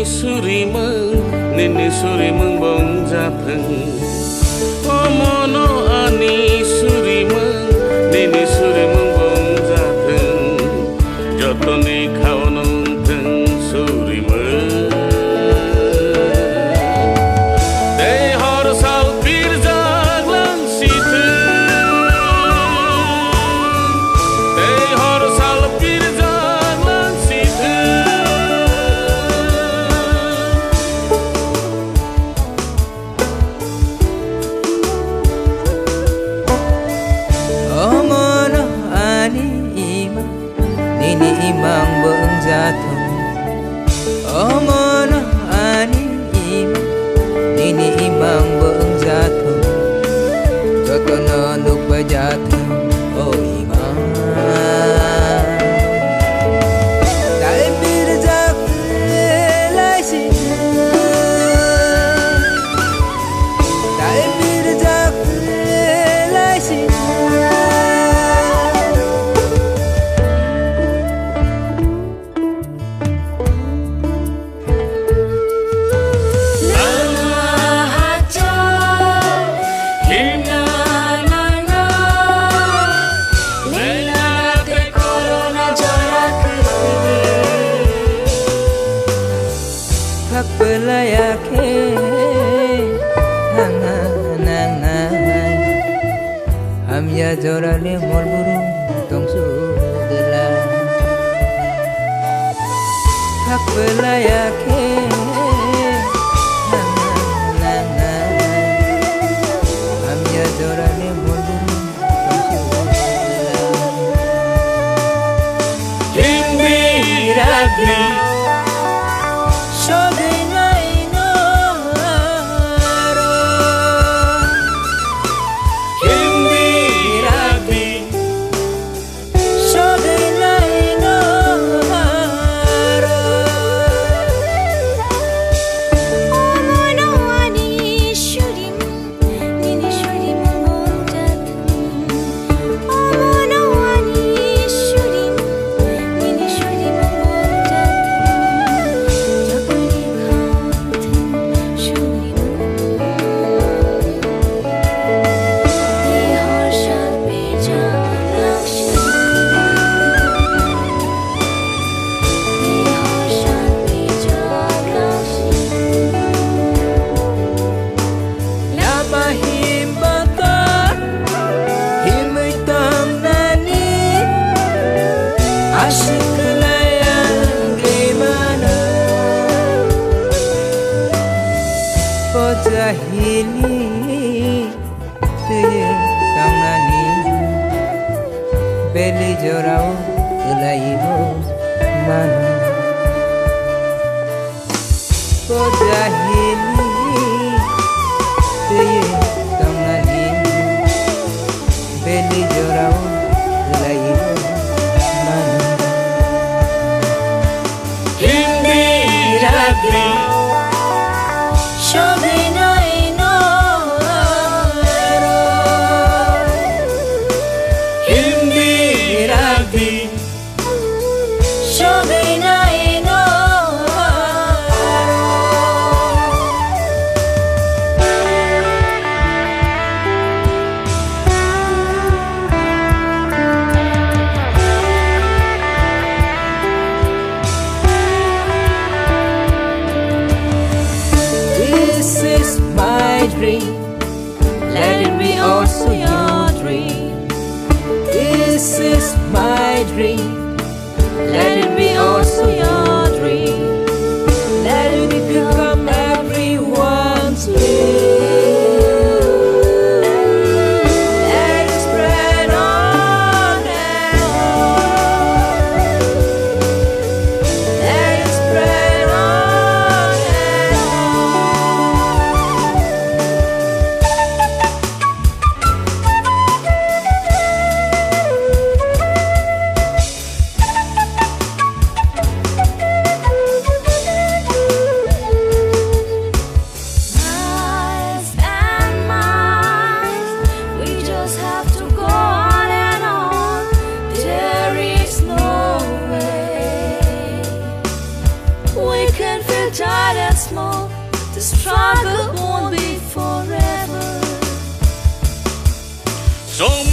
surimeng nini surimeng bong jateng Omono ani surimeng nini surimeng bong jateng jotone kaonong teng surimeng dei hor sal pir jaglang situ dei hor sal pir jaglang situ Omono ani imang nini imang bong jateng Omono ani imang nini imang bong jateng jotono nuk bajateng oh imang dai bir jak lai si dai bir jak lai si Pelayake hamya jorale mol burung tong sudela hak pelayake hamya jorale mol burung tong sudela himbiragri Jahili tuye kamnani beli jorau ulaibo mana ko jahili tuye kamnani beli jorau ulaibo mana himbiragri let it be also your dream. This is my dream. Let it be also your dream. Let it become everyone's dream. Let it spread on and on. Let it spread on and on. tired and small, the struggle won't be forever. So